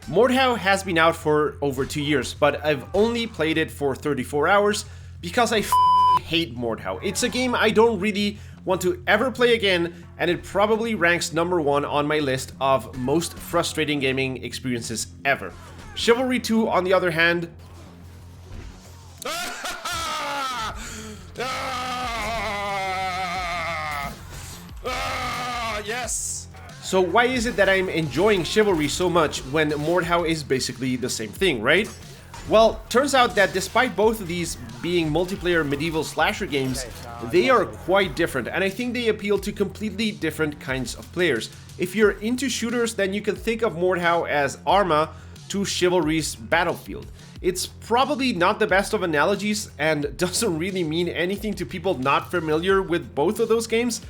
Mordhau has been out for over 2 years, but I've only played it for 34 hours because I hate Mordhau. It's a game I don't really want to ever play again, and it probably ranks number 1 on my list of most frustrating gaming experiences ever. Chivalry 2, on the other hand... Yes! So why is it that I'm enjoying Chivalry so much when Mordhau is basically the same thing, right? Well, turns out that despite both of these being multiplayer medieval slasher games, they are quite different, and I think they appeal to completely different kinds of players. If you're into shooters, then you can think of Mordhau as Arma to Chivalry's Battlefield. It's probably not the best of analogies and doesn't really mean anything to people not familiar with both of those games,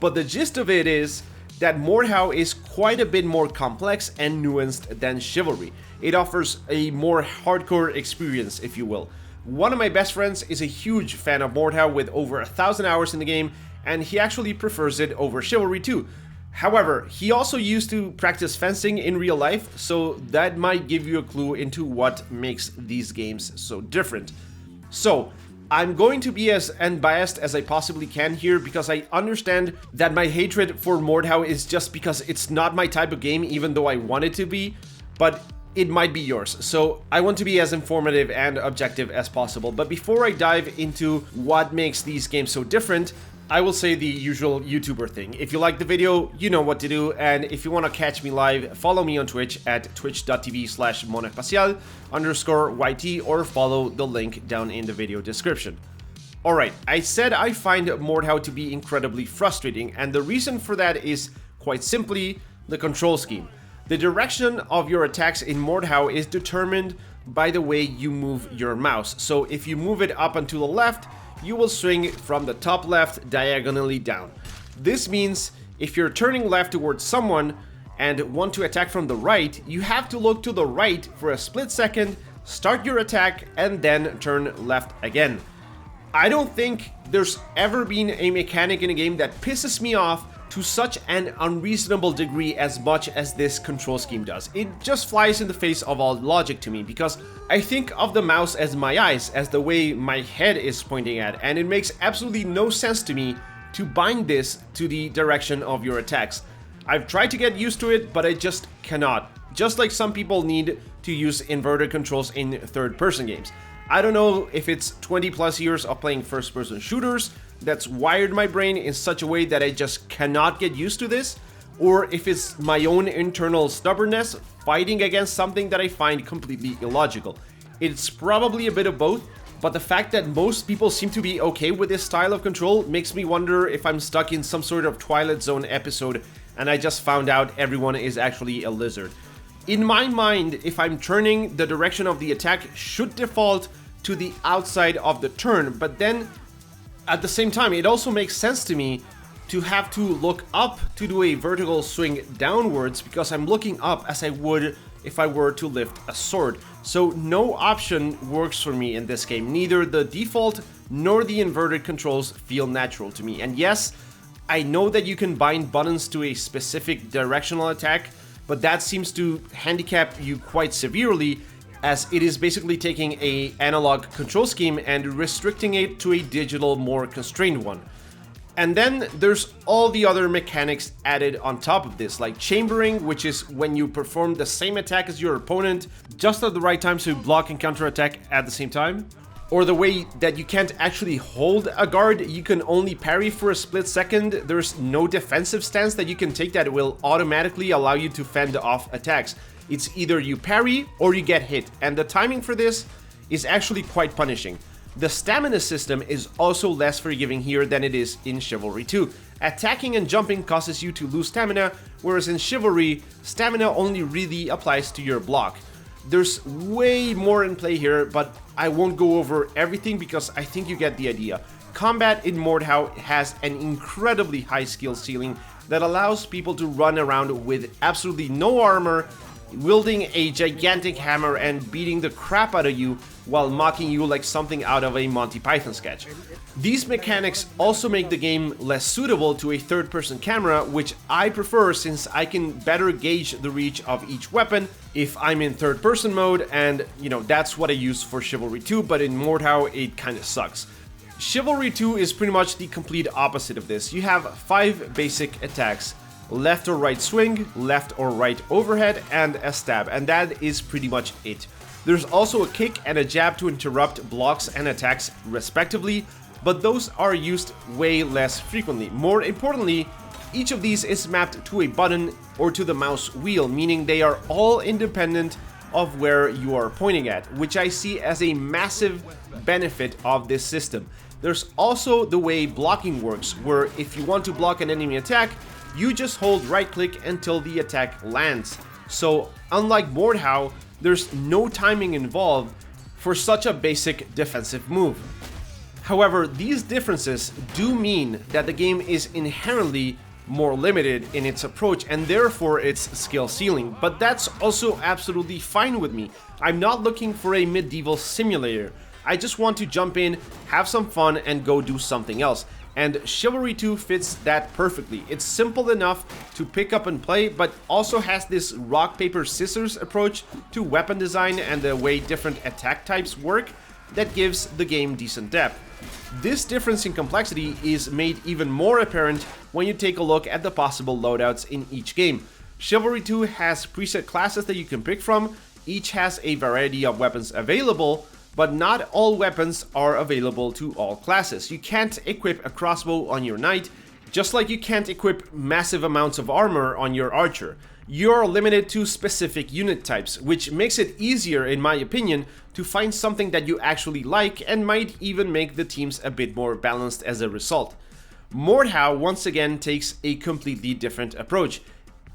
but the gist of it is that Mordhau is quite a bit more complex and nuanced than Chivalry. It offers a more hardcore experience, if you will. One of my best friends is a huge fan of Mordhau with over 1,000 hours in the game, and he actually prefers it over Chivalry too. However, he also used to practice fencing in real life, so that might give you a clue into what makes these games so different. So, I'm going to be as unbiased as I possibly can here because I understand that my hatred for Mordhau is just because it's not my type of game, even though I want it to be, but it might be yours. So I want to be as informative and objective as possible. But before I dive into what makes these games so different, I will say the usual YouTuber thing. If you like the video, you know what to do, and if you want to catch me live, follow me on Twitch at twitch.tv/monoespacial_YT or follow the link down in the video description. Alright, I said I find Mordhau to be incredibly frustrating, and the reason for that is quite simply the control scheme. The direction of your attacks in Mordhau is determined by the way you move your mouse. So if you move it up and to the left, you will swing from the top left diagonally down. This means if you're turning left towards someone and want to attack from the right, you have to look to the right for a split second, start your attack, and then turn left again. I don't think there's ever been a mechanic in a game that pisses me off to such an unreasonable degree as much as this control scheme does. It just flies in the face of all logic to me because I think of the mouse as my eyes, as the way my head is pointing at, and it makes absolutely no sense to me to bind this to the direction of your attacks. I've tried to get used to it, but I just cannot. Just like some people need to use inverted controls in third-person games. I don't know if it's 20 plus years of playing first-person shooters that's wired my brain in such a way that I just cannot get used to this, or if it's my own internal stubbornness fighting against something that I find completely illogical. It's probably a bit of both, but the fact that most people seem to be okay with this style of control makes me wonder if I'm stuck in some sort of Twilight Zone episode and I just found out everyone is actually a lizard. In my mind, if I'm turning, the direction of the attack should default to the outside of the turn, but then at the same time, it also makes sense to me to have to look up to do a vertical swing downwards because I'm looking up as I would if I were to lift a sword. So no option works for me in this game. Neither the default nor the inverted controls feel natural to me. And yes, I know that you can bind buttons to a specific directional attack, but that seems to handicap you quite severely, as it is basically taking an analog control scheme and restricting it to a digital, more constrained one. And then there's all the other mechanics added on top of this, like chambering, which is when you perform the same attack as your opponent just at the right time to block and counterattack at the same time. Or the way that you can't actually hold a guard, you can only parry for a split second. There's no defensive stance that you can take that will automatically allow you to fend off attacks. It's either you parry or you get hit, and the timing for this is actually quite punishing. The stamina system is also less forgiving here than it is in Chivalry 2. Attacking and jumping causes you to lose stamina, whereas in Chivalry, stamina only really applies to your block. There's way more in play here, but I won't go over everything because I think you get the idea. Combat in Mordhau has an incredibly high skill ceiling that allows people to run around with absolutely no armor wielding a gigantic hammer and beating the crap out of you while mocking you like something out of a Monty Python sketch. These mechanics also make the game less suitable to a third-person camera, which I prefer since I can better gauge the reach of each weapon if I'm in third-person mode, and that's what I use for Chivalry 2, but in Mordhau it kinda sucks. Chivalry 2 is pretty much the complete opposite of this. You have 5 basic attacks: left or right swing, left or right overhead, and a stab, and that is pretty much it. There's also a kick and a jab to interrupt blocks and attacks respectively, but those are used way less frequently. More importantly, each of these is mapped to a button or to the mouse wheel, meaning they are all independent of where you are pointing at, which I see as a massive benefit of this system. There's also the way blocking works, where if you want to block an enemy attack, you just hold right click until the attack lands. So unlike Mordhau, there's no timing involved for such a basic defensive move. However, these differences do mean that the game is inherently more limited in its approach and therefore its skill ceiling, but that's also absolutely fine with me. I'm not looking for a medieval simulator. I just want to jump in, have some fun, and go do something else. And Chivalry 2 fits that perfectly. It's simple enough to pick up and play, but also has this rock, paper, scissors approach to weapon design and the way different attack types work that gives the game decent depth. This difference in complexity is made even more apparent when you take a look at the possible loadouts in each game. Chivalry 2 has preset classes that you can pick from, each has a variety of weapons available, but not all weapons are available to all classes. You can't equip a crossbow on your knight, just like you can't equip massive amounts of armor on your archer. You're limited to specific unit types, which makes it easier, in my opinion, to find something that you actually like and might even make the teams a bit more balanced as a result. Mordhau once again takes a completely different approach.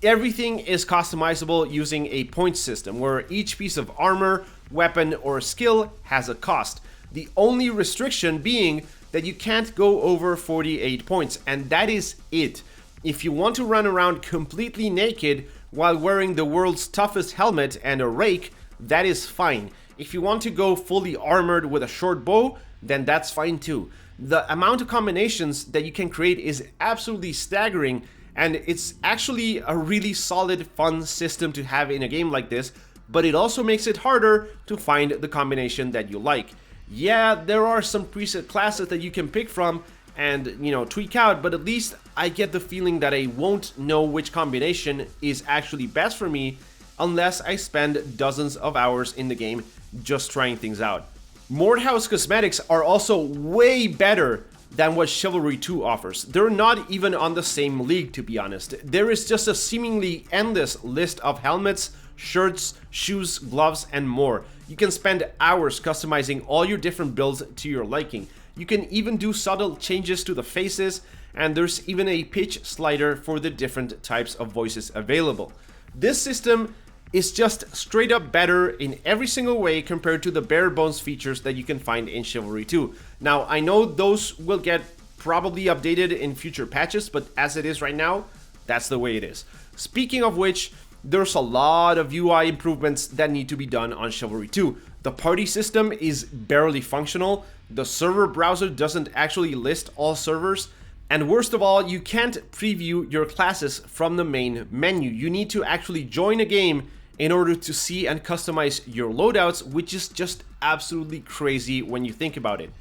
Everything is customizable using a point system, where each piece of armor, weapon, or skill has a cost. The only restriction being that you can't go over 48 points, and that is it. If you want to run around completely naked while wearing the world's toughest helmet and a rake, that is fine. If you want to go fully armored with a short bow, then that's fine too. The amount of combinations that you can create is absolutely staggering, and it's actually a really solid, fun system to have in a game like this, but it also makes it harder to find the combination that you like. Yeah, there are some preset classes that you can pick from and, tweak out, but at least I get the feeling that I won't know which combination is actually best for me unless I spend dozens of hours in the game just trying things out. Mordhau's cosmetics are also way better than what Chivalry 2 offers. They're not even on the same league, to be honest. There is just a seemingly endless list of helmets, shirts, shoes, gloves, and more. You can spend hours customizing all your different builds to your liking. You can even do subtle changes to the faces, and there's even a pitch slider for the different types of voices available. This system is just straight up better in every single way compared to the bare bones features that you can find in Chivalry 2. Now, I know those will get probably updated in future patches, but as it is right now, that's the way it is. Speaking of which, there's a lot of UI improvements that need to be done on Chivalry 2. The party system is barely functional, the server browser doesn't actually list all servers, and worst of all, you can't preview your classes from the main menu. You need to actually join a game in order to see and customize your loadouts, which is just absolutely crazy when you think about it.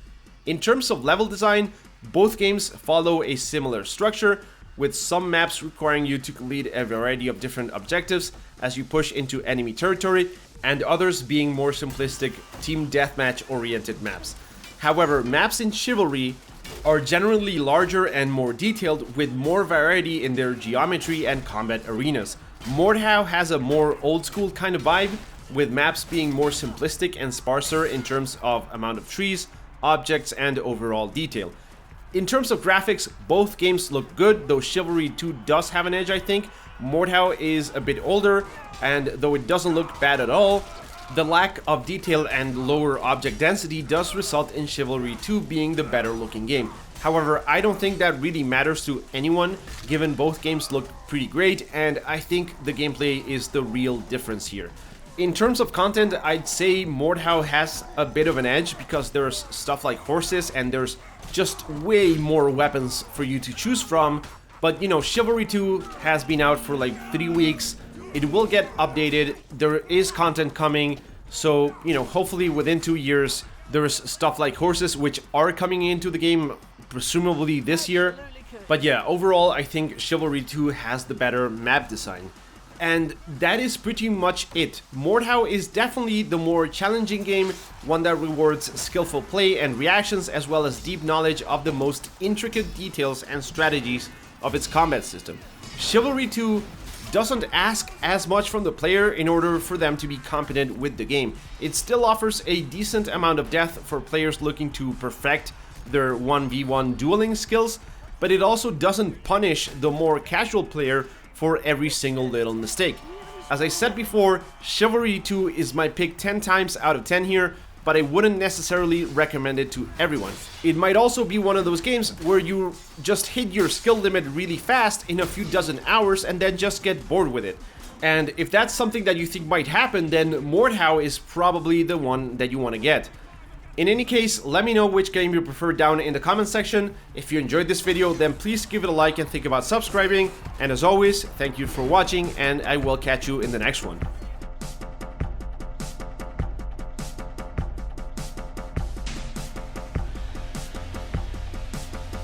In terms of level design, both games follow a similar structure, with some maps requiring you to complete a variety of different objectives as you push into enemy territory, and others being more simplistic team deathmatch oriented maps. However, maps in Chivalry are generally larger and more detailed, with more variety in their geometry and combat arenas. Mordhau has a more old school kind of vibe, with maps being more simplistic and sparser in terms of amount of trees, objects, and overall detail. In terms of graphics, both games look good, though Chivalry 2 does have an edge, I think. Mordhau is a bit older, and though it doesn't look bad at all, the lack of detail and lower object density does result in Chivalry 2 being the better looking game. However, I don't think that really matters to anyone, given both games look pretty great, and I think the gameplay is the real difference here. In terms of content, I'd say Mordhau has a bit of an edge because there's stuff like horses and there's just way more weapons for you to choose from. But you know, Chivalry 2 has been out for like 3 weeks. It will get updated. There is content coming. So, you know, hopefully within 2 years, there's stuff like horses which are coming into the game, presumably this year. But yeah, overall, I think Chivalry 2 has the better map design. And that is pretty much it. Mordhau is definitely the more challenging game, one that rewards skillful play and reactions as well as deep knowledge of the most intricate details and strategies of its combat system. Chivalry 2 doesn't ask as much from the player in order for them to be competent with the game. It still offers a decent amount of depth for players looking to perfect their 1v1 dueling skills, but it also doesn't punish the more casual player for every single little mistake. As I said before, Chivalry 2 is my pick 10 times out of 10 here, but I wouldn't necessarily recommend it to everyone. It might also be one of those games where you just hit your skill limit really fast in a few dozen hours and then just get bored with it. And if that's something that you think might happen, then Mordhau is probably the one that you want to get. In any case, let me know which game you prefer down in the comment section. If you enjoyed this video, then please give it a like and think about subscribing. And as always, thank you for watching, and I will catch you in the next one.